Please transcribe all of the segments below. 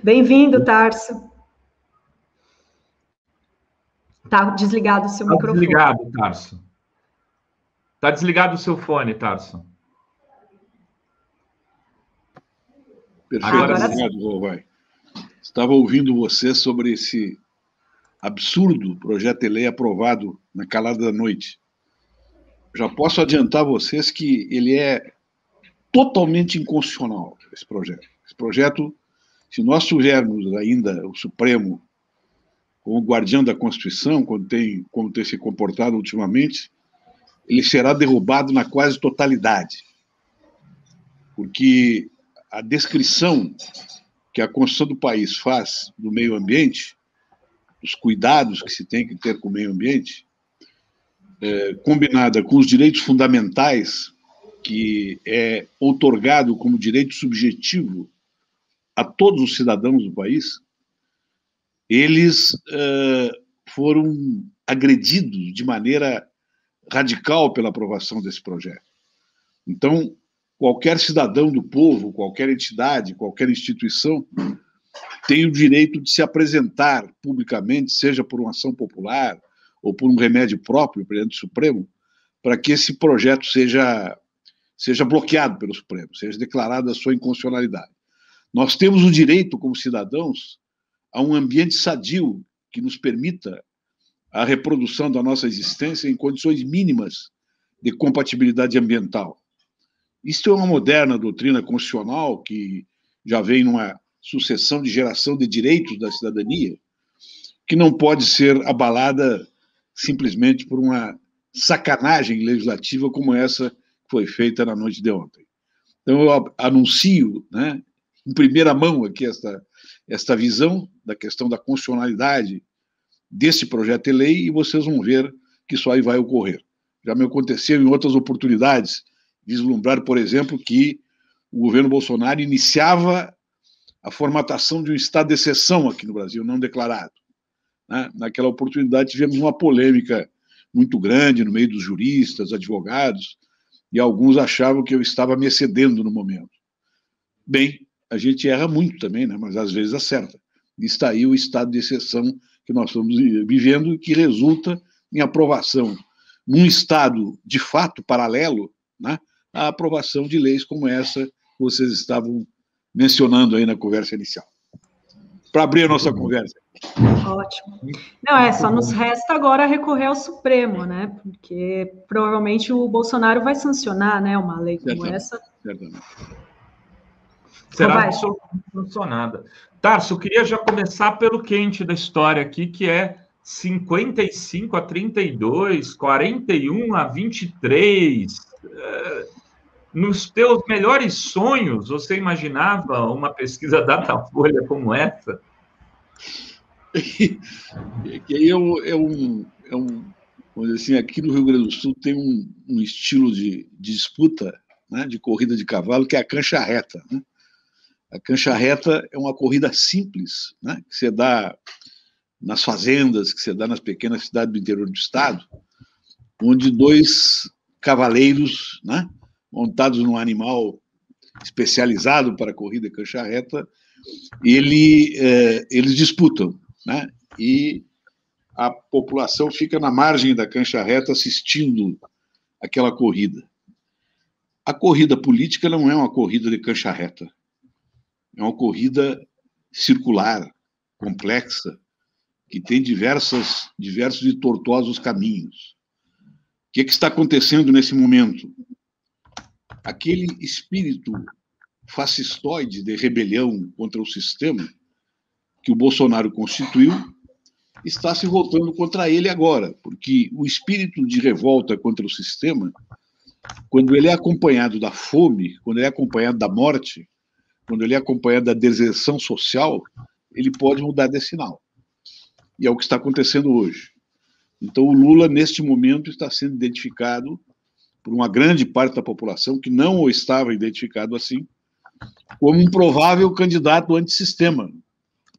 Bem-vindo, Tarso. Está desligado o seu microfone. Desligado, Tarso. Está desligado o seu fone, Tarso. Perfeito, obrigado, vai. Estava ouvindo você sobre esse absurdo projeto de lei aprovado na calada da noite. Já posso adiantar a vocês que ele é totalmente inconstitucional, esse projeto. Esse projeto, se nós tivermos ainda o Supremo como guardião da Constituição, como tem se comportado ultimamente, ele será derrubado na quase totalidade. Porque a descrição que a Constituição do país faz do meio ambiente, os cuidados que se tem que ter com o meio ambiente, combinada com os direitos fundamentais, que é outorgado como direito subjetivo a todos os cidadãos do país, eles foram agredidos de maneira radical pela aprovação desse projeto. Então, qualquer cidadão do povo, qualquer entidade, qualquer instituição tem o direito de se apresentar publicamente, seja por uma ação popular ou por um remédio próprio perante o Supremo, para que esse projeto seja bloqueado pelo Supremo, seja declarada a sua inconstitucionalidade. Nós temos o direito, como cidadãos, a um ambiente sadio que nos permita a reprodução da nossa existência em condições mínimas de compatibilidade ambiental. Isto é uma moderna doutrina constitucional que já vem numa sucessão de geração de direitos da cidadania, que não pode ser abalada simplesmente por uma sacanagem legislativa como essa que foi feita na noite de ontem. Então, eu anuncio, né, em primeira mão aqui esta visão da questão da constitucionalidade desse projeto de lei, e vocês vão ver que isso aí vai ocorrer. Já me aconteceu em outras oportunidades vislumbrar, por exemplo, que o governo Bolsonaro iniciava a formatação de um estado de exceção aqui no Brasil, não declarado. Né? Naquela oportunidade tivemos uma polêmica muito grande no meio dos juristas, advogados, e alguns achavam que eu estava me excedendo no momento. Bem, a gente erra muito também, né? Mas às vezes acerta. E está aí o estado de exceção que nós estamos vivendo e que resulta em aprovação, num estado de fato paralelo, né, à aprovação de leis como essa que vocês estavam mencionando aí na conversa inicial. Para abrir a nossa conversa. Ótimo. Não, só nos resta agora recorrer ao Supremo, né? Porque provavelmente o Bolsonaro vai sancionar, né, uma lei como essa. Certamente. Será sancionada. Tarso, eu queria já começar pelo quente da história aqui, que é 55-32, 41-23. Nos teus melhores sonhos, você imaginava uma pesquisa Datafolha como essa? Que aí vamos dizer assim, aqui no Rio Grande do Sul tem um estilo de disputa, né, de corrida de cavalo, que é a cancha reta, né? A cancha reta é uma corrida simples, né, que você dá nas fazendas, que você dá nas pequenas cidades do interior do estado, onde dois cavaleiros, né, montados num animal especializado para a corrida de cancha reta, eles disputam, né, e a população fica na margem da cancha reta assistindo aquela corrida. A corrida política não é uma corrida de cancha reta. É uma corrida circular, complexa, que tem diversos e tortuosos caminhos. O que está acontecendo nesse momento? Aquele espírito fascistoide de rebelião contra o sistema que o Bolsonaro constituiu está se voltando contra ele agora, porque o espírito de revolta contra o sistema, quando ele é acompanhado da fome, quando ele é acompanhado da morte, quando ele é acompanhado da deserção social, ele pode mudar de sinal. E é o que está acontecendo hoje. Então, o Lula, neste momento, está sendo identificado por uma grande parte da população, que não o estava identificado assim, como um provável candidato antissistema,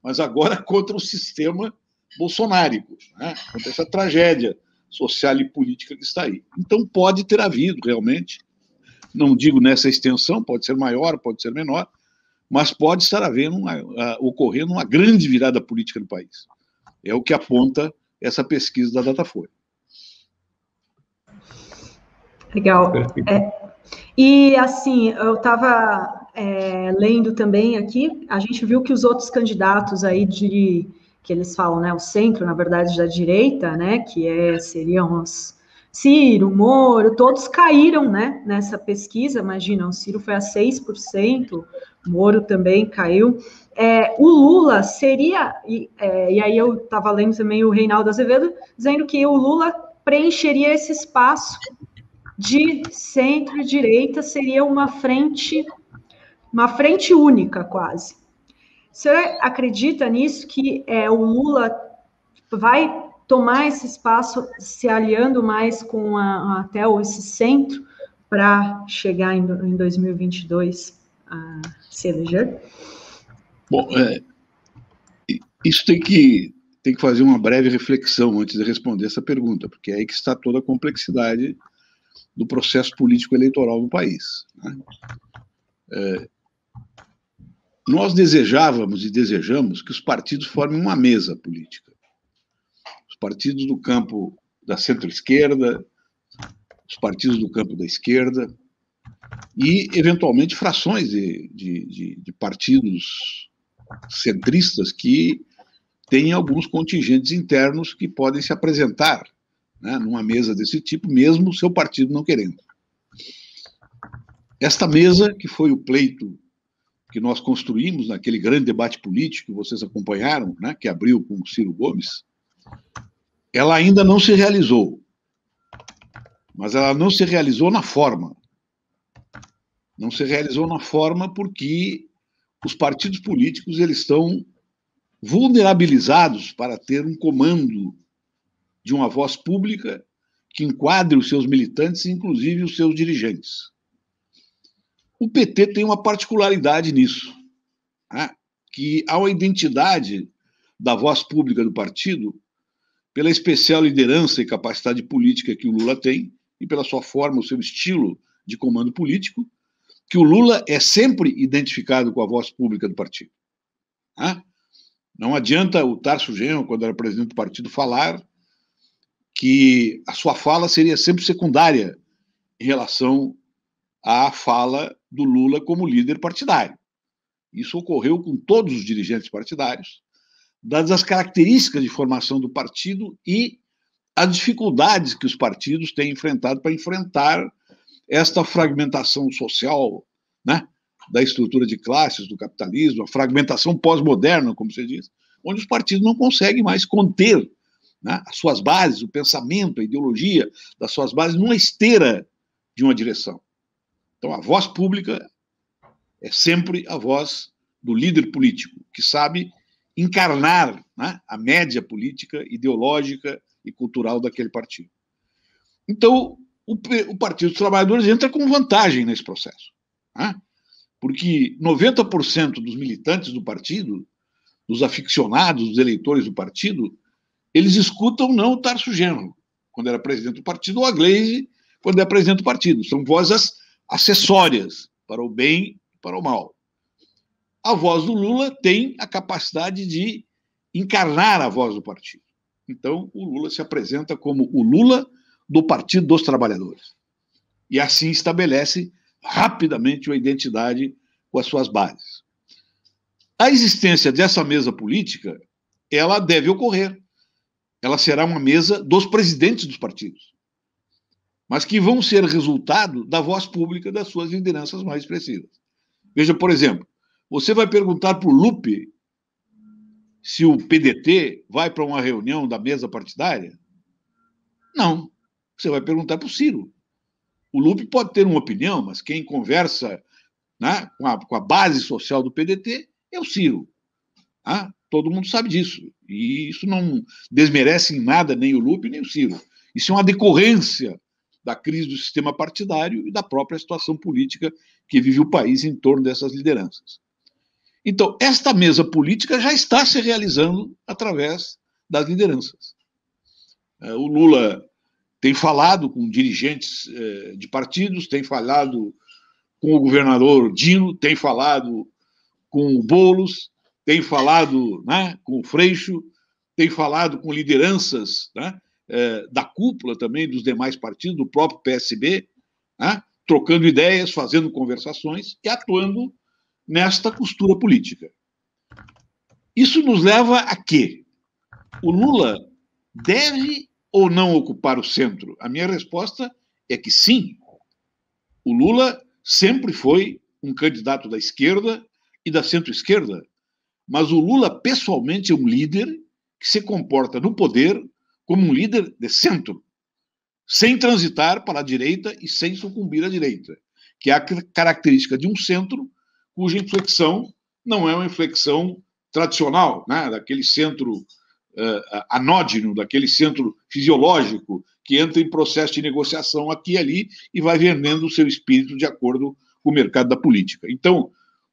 mas agora contra o sistema bolsonárico, né? Contra essa tragédia social e política que está aí. Então, pode ter havido, realmente, não digo nessa extensão, pode ser maior, pode ser menor, mas pode estar ocorrendo uma grande virada política no país. É o que aponta essa pesquisa da Datafolha. Legal. E, assim, eu estava lendo também aqui, a gente viu que os outros candidatos aí que eles falam, né, o centro, na verdade, da direita, né, que seriam os Ciro, Moro, todos caíram, né, nessa pesquisa. Imagina, o Ciro foi a 6%, o Moro também caiu. O Lula seria, e aí eu estava lendo também o Reinaldo Azevedo, dizendo que o Lula preencheria esse espaço de centro-direita, seria uma frente única, quase. Você acredita nisso, que o Lula vai tomar esse espaço, se aliando mais com até esse centro, para chegar em 2022 a se eleger? Bom, isso tem que fazer uma breve reflexão antes de responder essa pergunta, porque é aí que está toda a complexidade do processo político eleitoral no país, né? Nós desejávamos e desejamos que os partidos formem uma mesa política. Os partidos do campo da centro-esquerda, os partidos do campo da esquerda e, eventualmente, frações de partidos centristas que têm alguns contingentes internos que podem se apresentar, né, numa mesa desse tipo, mesmo o seu partido não querendo. Esta mesa, que foi o pleito que nós construímos naquele grande debate político que vocês acompanharam, né, que abriu com o Ciro Gomes, ela ainda não se realizou. Mas ela não se realizou na forma. Não se realizou na forma porque os partidos políticos eles estão vulnerabilizados para ter um comando de uma voz pública que enquadre os seus militantes, inclusive os seus dirigentes. O PT tem uma particularidade nisso, né? Que há uma identidade da voz pública do partido pela especial liderança e capacidade política que o Lula tem e pela sua forma, o seu estilo de comando político, que o Lula é sempre identificado com a voz pública do partido, né? Não adianta o Tarso Genro, quando era presidente do partido, falar que a sua fala seria sempre secundária em relação à fala do Lula como líder partidário. Isso ocorreu com todos os dirigentes partidários, dadas as características de formação do partido e as dificuldades que os partidos têm enfrentado para enfrentar esta fragmentação social, né, da estrutura de classes, do capitalismo, a fragmentação pós-moderna, como você diz, onde os partidos não conseguem mais conter, né, as suas bases, o pensamento, a ideologia das suas bases numa esteira de uma direção. Então, a voz pública é sempre a voz do líder político, que sabe encarnar, né, a média política, ideológica e cultural daquele partido. Então, o Partido dos Trabalhadores entra com vantagem nesse processo, né, porque 90% dos militantes do partido, dos aficionados, dos eleitores do partido, eles escutam não o Tarso Genro, quando era presidente do partido, ou a Gleisi, quando é presidente do partido. São vozes acessórias para o bem e para o mal. A voz do Lula tem a capacidade de encarnar a voz do partido. Então, o Lula se apresenta como o Lula do Partido dos Trabalhadores. E assim estabelece rapidamente uma identidade com as suas bases. A existência dessa mesa política, ela deve ocorrer. Ela será uma mesa dos presidentes dos partidos, mas que vão ser resultado da voz pública das suas lideranças mais expressivas. Veja, por exemplo, você vai perguntar para o Lupe se o PDT vai para uma reunião da mesa partidária? Não. Você vai perguntar para o Ciro. O Lupe pode ter uma opinião, mas quem conversa, né, com a base social do PDT é o Ciro. Ah, todo mundo sabe disso. E isso não desmerece em nada nem o Lupe nem o Ciro. Isso é uma decorrência da crise do sistema partidário e da própria situação política que vive o país em torno dessas lideranças. Então, esta mesa política já está se realizando através das lideranças. O Lula tem falado com dirigentes de partidos, tem falado com o governador Dino, tem falado com o Boulos, tem falado, né, com o Freixo, tem falado com lideranças, né, da cúpula também dos demais partidos, do próprio PSB, né, trocando ideias, fazendo conversações e atuando nesta costura política. Isso nos leva a quê? O Lula deve ou não ocupar o centro? A minha resposta é que sim. O Lula sempre foi um candidato da esquerda e da centro-esquerda, mas o Lula, pessoalmente, é um líder que se comporta no poder como um líder de centro, sem transitar para a direita e sem sucumbir à direita, que é a característica de um centro cuja inflexão não é uma inflexão tradicional, né, daquele centro anódino, daquele centro fisiológico que entra em processo de negociação aqui e ali e vai vendendo o seu espírito de acordo com o mercado da política. Então,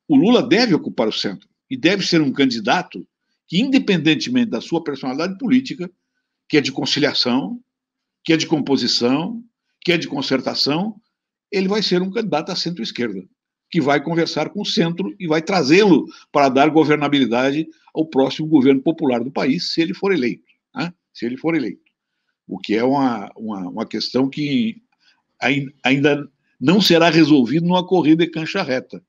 o Lula deve ocupar o centro e deve ser um candidato que, independentemente da sua personalidade política, que é de conciliação, que é de composição, que é de concertação, ele vai ser um candidato à centro-esquerda, que vai conversar com o centro e vai trazê-lo para dar governabilidade ao próximo governo popular do país, se ele for eleito. Né? Se ele for eleito. O que é uma questão que ainda não será resolvida numa corrida de cancha reta,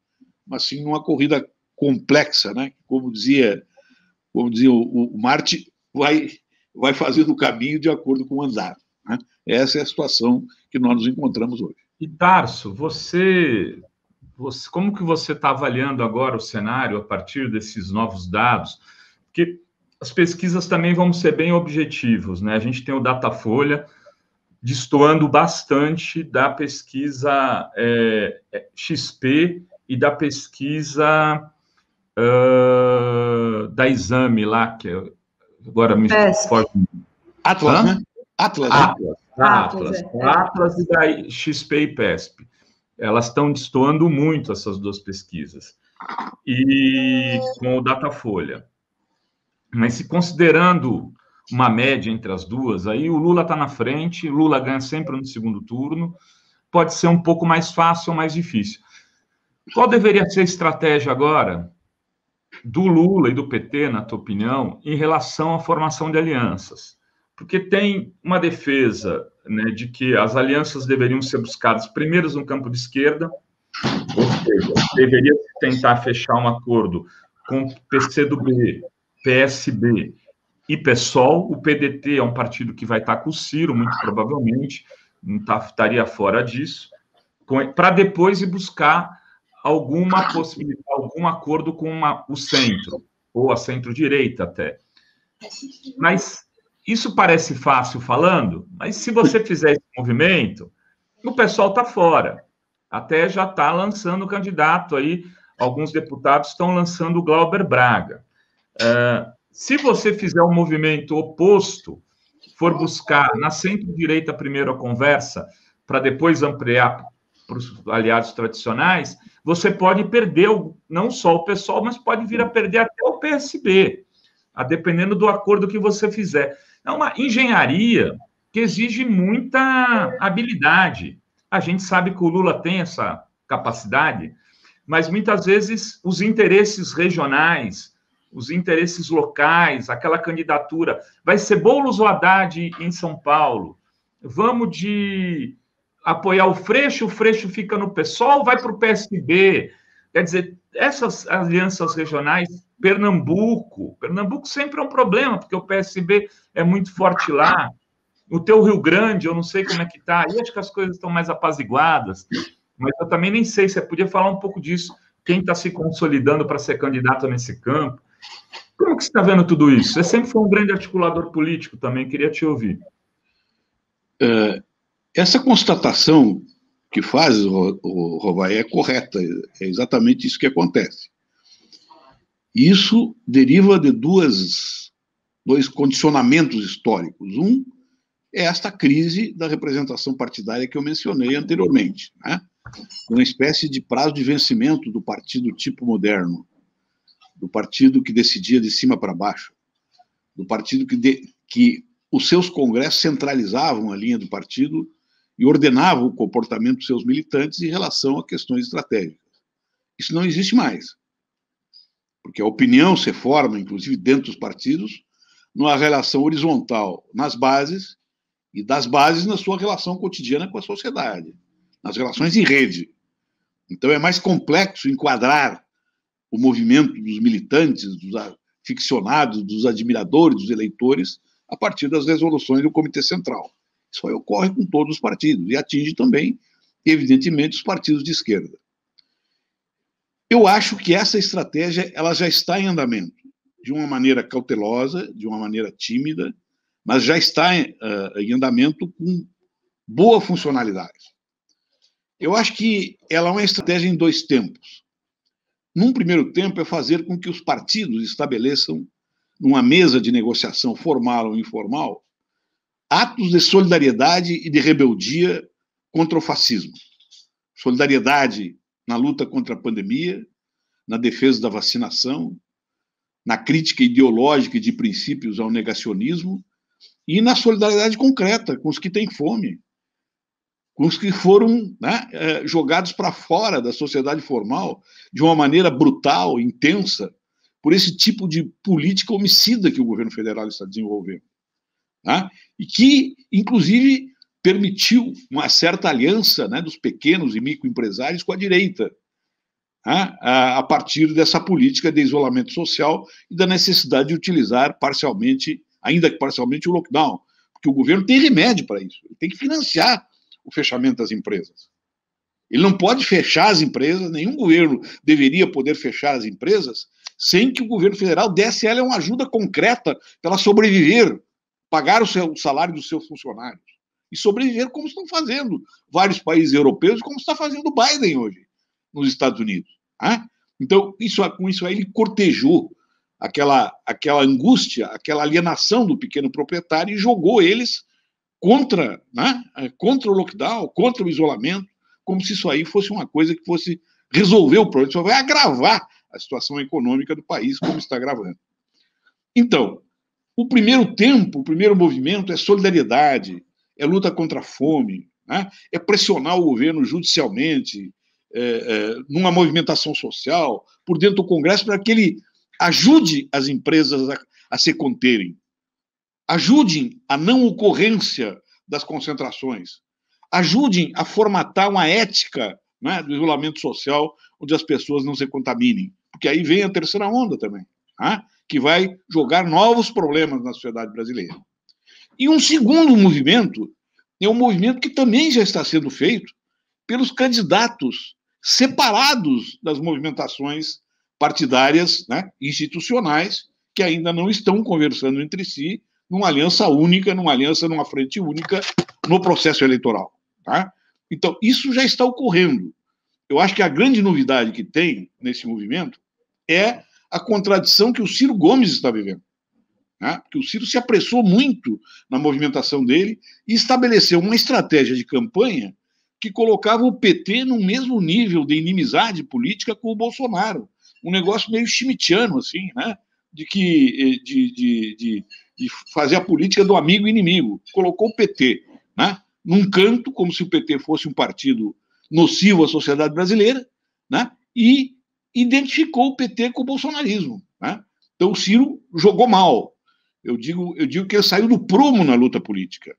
mas sim numa corrida complexa, né? Como dizia o Marte, vai fazendo o caminho de acordo com o andar. Né? Essa é a situação que nós nos encontramos hoje. E, Tarso, como que você está avaliando agora o cenário a partir desses novos dados? Porque as pesquisas também vão ser bem objetivos, né? A gente tem o Datafolha destoando bastante da pesquisa XP e da pesquisa da Exame lá, que agora me foge. Atlas, né? Atlas e da XP e PESP. Elas estão destoando muito, essas duas pesquisas. E com o Datafolha. Mas se considerando uma média entre as duas, aí o Lula está na frente, o Lula ganha sempre no segundo turno, pode ser um pouco mais fácil ou mais difícil. Qual deveria ser a estratégia agora do Lula e do PT, na tua opinião, em relação à formação de alianças? Porque tem uma defesa, né, de que as alianças deveriam ser buscadas primeiro no campo de esquerda, ou seja, deveria tentar fechar um acordo com PCdoB, PSB e PSOL. O PDT é um partido que vai estar com o Ciro, muito provavelmente, não estaria fora disso, para depois ir buscar alguma possibilidade, algum acordo com o centro, ou a centro-direita até. Mas isso parece fácil falando, mas se você fizer esse movimento, o pessoal está fora. Até já está lançando candidato aí, alguns deputados estão lançando o Glauber Braga. Se você fizer um movimento oposto, for buscar na centro-direita primeiro a conversa, para depois ampliar para os aliados tradicionais, você pode perder não só o PSOL, mas pode vir a perder até o PSB, dependendo do acordo que você fizer. É uma engenharia que exige muita habilidade. A gente sabe que o Lula tem essa capacidade, mas muitas vezes os interesses regionais, os interesses locais, aquela candidatura, vai ser Boulos ou Haddad em São Paulo? Vamos de apoiar o Freixo fica no PSOL, vai para o PSB. Quer dizer, essas alianças regionais, Pernambuco sempre é um problema, porque o PSB é muito forte lá. O teu Rio Grande, eu não sei como é que está, e acho que as coisas estão mais apaziguadas, mas eu também nem sei, você podia falar um pouco disso, quem está se consolidando para ser candidato nesse campo. Como que você está vendo tudo isso? Você sempre foi um grande articulador político também, queria te ouvir. Essa constatação que faz, o Rovai, é correta, é exatamente isso que acontece. Isso deriva de dois condicionamentos históricos. Um é esta crise da representação partidária que eu mencionei anteriormente, né? Uma espécie de prazo de vencimento do partido tipo moderno, do partido que decidia de cima para baixo, do partido que os seus congressos centralizavam a linha do partido e ordenavam o comportamento dos seus militantes em relação a questões estratégicas. Isso não existe mais. porque a opinião se forma, inclusive dentro dos partidos, numa relação horizontal nas bases e das bases na sua relação cotidiana com a sociedade, nas relações em rede. Então é mais complexo enquadrar o movimento dos militantes, dos aficionados, dos admiradores, dos eleitores, a partir das resoluções do Comitê Central. Isso aí ocorre com todos os partidos e atinge também, evidentemente, os partidos de esquerda. Eu acho que essa estratégia ela já está em andamento, de uma maneira cautelosa, de uma maneira tímida, mas já está em andamento com boa funcionalidade. Eu acho que ela é uma estratégia em dois tempos. Num primeiro tempo, é fazer com que os partidos estabeleçam, numa mesa de negociação formal ou informal, atos de solidariedade e de rebeldia contra o fascismo. Solidariedade na luta contra a pandemia, na defesa da vacinação, na crítica ideológica e de princípios ao negacionismo e na solidariedade concreta com os que têm fome, com os que foram, né, jogados para fora da sociedade formal de uma maneira brutal, intensa, por esse tipo de política homicida que o governo federal está desenvolvendo. Né? E que, inclusive, permitiu uma certa aliança, né, dos pequenos e microempresários com a direita, né, a partir dessa política de isolamento social e da necessidade de utilizar parcialmente, ainda que parcialmente, o lockdown, porque o governo tem remédio para isso, ele tem que financiar o fechamento das empresas. Ele não pode fechar as empresas, nenhum governo deveria poder fechar as empresas sem que o governo federal desse a ela uma ajuda concreta para ela sobreviver, pagar o salário dos seus funcionários e sobreviver como estão fazendo vários países europeus, como está fazendo o Biden hoje nos Estados Unidos. Né? Então, com isso aí ele cortejou aquela angústia, aquela alienação do pequeno proprietário e jogou eles contra o lockdown, contra o isolamento, como se isso aí fosse uma coisa que fosse resolver o problema, só vai agravar a situação econômica do país, como está agravando. Então, o primeiro tempo, o primeiro movimento é solidariedade, é luta contra a fome, né? É pressionar o governo judicialmente, numa movimentação social, por dentro do Congresso, para que ele ajude as empresas a se conterem, ajudem a não ocorrência das concentrações, ajudem a formatar uma ética, né, do isolamento social, onde as pessoas não se contaminem, porque aí vem a terceira onda também, né, que vai jogar novos problemas na sociedade brasileira. E um segundo movimento é um movimento que também já está sendo feito pelos candidatos separados das movimentações partidárias, né, institucionais, que ainda não estão conversando entre si numa aliança única, numa frente única no processo eleitoral. Tá? Então, isso já está ocorrendo. Eu acho que a grande novidade que tem nesse movimento é a contradição que o Ciro Gomes está vivendo. Né? Porque o Ciro se apressou muito na movimentação dele e estabeleceu uma estratégia de campanha que colocava o PT no mesmo nível de inimizade política com o Bolsonaro. Um negócio meio schmittiano, assim, né? De fazer a política do amigo e inimigo. Colocou o PT, né, num canto, como se o PT fosse um partido nocivo à sociedade brasileira, né, e identificou o PT com o bolsonarismo. Né? Então o Ciro jogou mal. Eu digo que ele saiu do prumo na luta política,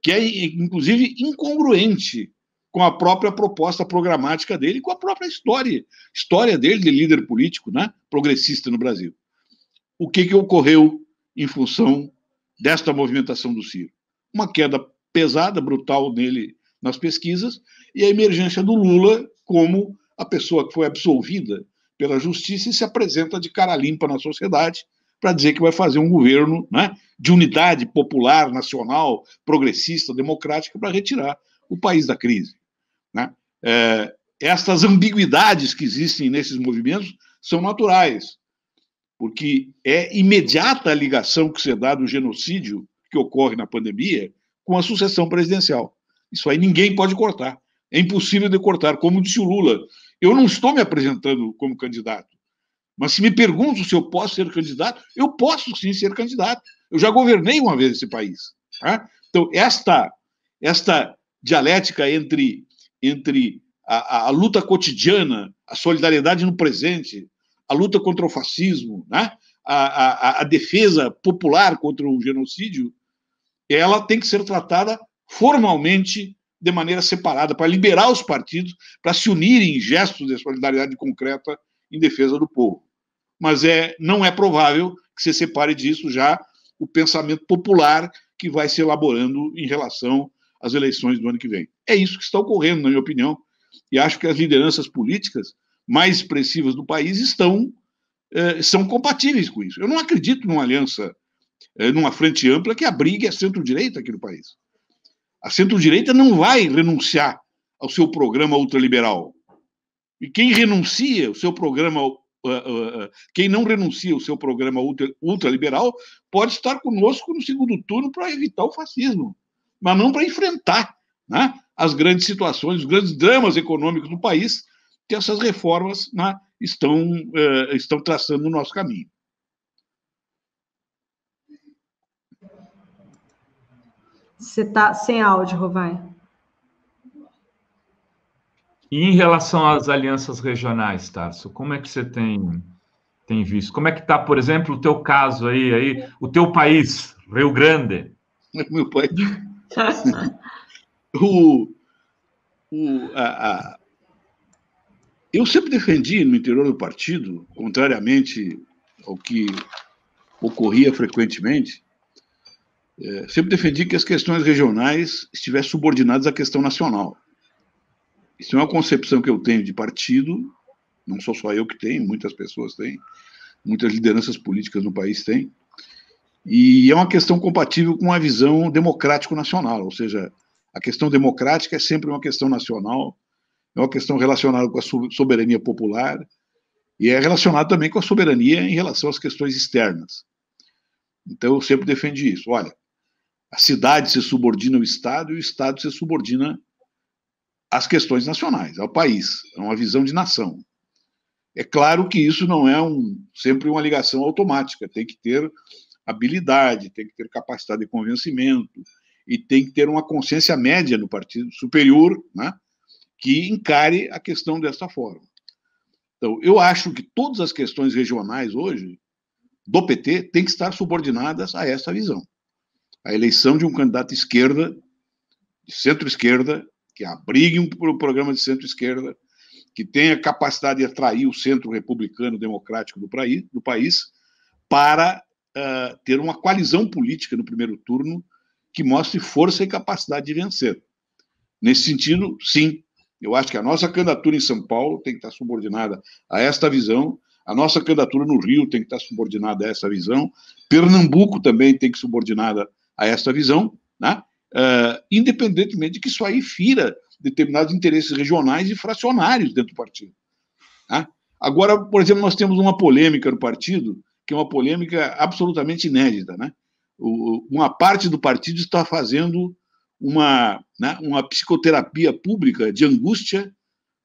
que é, inclusive, incongruente com a própria proposta programática dele, com a própria história dele de líder político, né, progressista no Brasil. O que ocorreu em função desta movimentação do Ciro? Uma queda pesada, brutal nele nas pesquisas, e a emergência do Lula como a pessoa que foi absolvida pela justiça e se apresenta de cara limpa na sociedade para dizer que vai fazer um governo, né, de unidade popular, nacional, progressista, democrática, para retirar o país da crise. Né? Estas ambiguidades que existem nesses movimentos são naturais, porque é imediata a ligação que se dá do genocídio que ocorre na pandemia com a sucessão presidencial. Isso aí ninguém pode cortar. É impossível de cortar. Como disse o Lula, eu não estou me apresentando como candidato, mas se me perguntam se eu posso ser candidato, eu posso sim ser candidato. Eu já governei uma vez esse país. Tá? Então, esta dialética entre a luta cotidiana, a solidariedade no presente, a luta contra o fascismo, né? A defesa popular contra o genocídio, ela tem que ser tratada formalmente, de maneira separada, para liberar os partidos, para se unirem em gestos de solidariedade concreta em defesa do povo. Mas não é provável que se separe disso já o pensamento popular que vai se elaborando em relação às eleições do ano que vem. É isso que está ocorrendo, na minha opinião, e acho que as lideranças políticas mais expressivas do país são compatíveis com isso. Eu não acredito numa aliança, numa frente ampla que abrigue a centro-direita aqui no país. A centro-direita não vai renunciar ao seu programa ultraliberal. E quem renuncia o seu programa, quem não renuncia ao seu programa ultraliberal pode estar conosco no segundo turno para evitar o fascismo, mas não para enfrentar, né, as grandes situações, os grandes dramas econômicos do país que essas reformas, né, estão traçando no nosso caminho. Você está sem áudio, Rovai. E em relação às alianças regionais, Tarso, como é que você tem visto? Como é que está, por exemplo, o teu caso aí, o teu país, Rio Grande? Meu país. Eu sempre defendi no interior do partido, contrariamente ao que ocorria frequentemente, sempre defendi que as questões regionais estivessem subordinadas à questão nacional. Isso é uma concepção que eu tenho de partido, não sou só eu que tenho, muitas pessoas têm, muitas lideranças políticas no país têm, e é uma questão compatível com uma visão democrático-nacional, ou seja, a questão democrática é sempre uma questão nacional, é uma questão relacionada com a soberania popular e é relacionada também com a soberania em relação às questões externas. Então, eu sempre defendi isso. Olha, a cidade se subordina ao Estado e o Estado se subordina às questões nacionais, ao país. É uma visão de nação. É claro que isso não é sempre uma ligação automática. Tem que ter habilidade, tem que ter capacidade de convencimento e tem que ter uma consciência média no partido superior, né, que encare a questão dessa forma. Então, eu acho que todas as questões regionais hoje do PT têm que estar subordinadas a essa visão. A eleição de um candidato de esquerda, de centro-esquerda, que abrigue um programa de centro-esquerda, que tenha capacidade de atrair o centro republicano democrático do país para ter uma coalizão política no primeiro turno que mostre força e capacidade de vencer. Nesse sentido, sim, eu acho que a nossa candidatura em São Paulo tem que estar subordinada a esta visão, a nossa candidatura no Rio tem que estar subordinada a essa visão, Pernambuco também tem que estar subordinada a esta visão, né? Independentemente de que isso aí fira determinados interesses regionais e fracionários dentro do partido. Né? Agora, por exemplo, nós temos uma polêmica no partido, que é uma polêmica absolutamente inédita. Né? Uma parte do partido está fazendo uma psicoterapia pública de angústia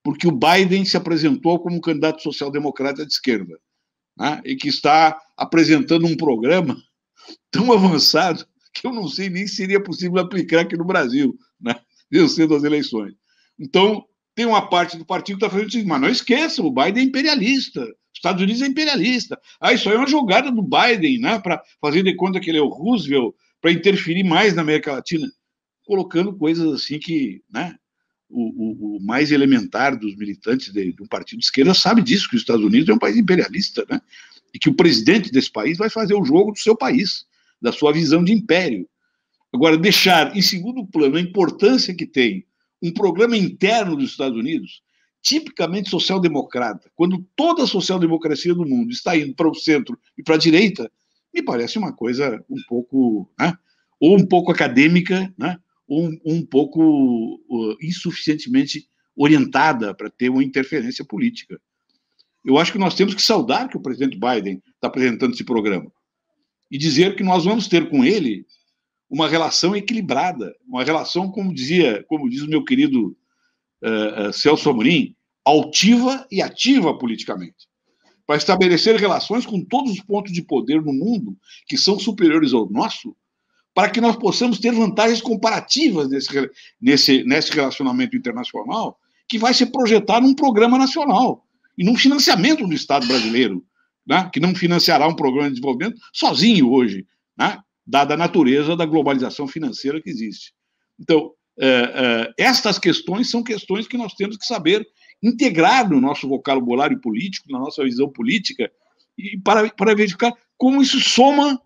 porque o Biden se apresentou como candidato social-democrata de esquerda, né? E que está apresentando um programa tão avançado que eu não sei nem se seria possível aplicar aqui no Brasil, né? Vencendo as eleições. Então, tem uma parte do partido que está fazendo isso, mas não esqueçam, o Biden é imperialista, os Estados Unidos é imperialista. Isso aí é uma jogada do Biden, né, para fazer de conta que ele é o Roosevelt, para interferir mais na América Latina, colocando coisas assim que, né, o mais elementar dos militantes de um partido de esquerda sabe disso, que os Estados Unidos é um país imperialista, né, e que o presidente desse país vai fazer o jogo do seu país, da sua visão de império. Agora, deixar em segundo plano a importância que tem um programa interno dos Estados Unidos, tipicamente social-democrata, quando toda a social-democracia do mundo está indo para o centro e para a direita, me parece uma coisa um pouco, né, ou um pouco acadêmica, né, ou um pouco insuficientemente orientada para ter uma interferência política. Eu acho que nós temos que saudar que o presidente Biden está apresentando esse programa e dizer que nós vamos ter com ele uma relação equilibrada, uma relação, como diz o meu querido Celso Amorim, altiva e ativa politicamente, para estabelecer relações com todos os pontos de poder no mundo que são superiores ao nosso, para que nós possamos ter vantagens comparativas nesse relacionamento internacional que vai se projetar num programa nacional e num financiamento do Estado brasileiro, né, que não financiará um programa de desenvolvimento sozinho hoje, né, dada a natureza da globalização financeira que existe. Então, estas questões são questões que nós temos que saber integrar no nosso vocabulário político, na nossa visão política, e para verificar como isso soma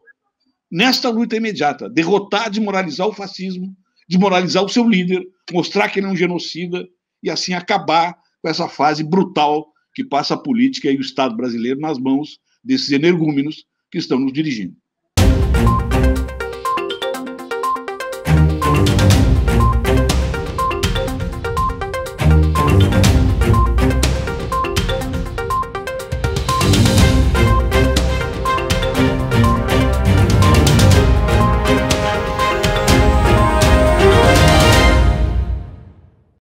nesta luta imediata. Derrotar, desmoralizar o fascismo, desmoralizar o seu líder, mostrar que ele é um genocida e assim acabar com essa fase brutal que passa a política e o Estado brasileiro nas mãos desses energúmenos que estão nos dirigindo.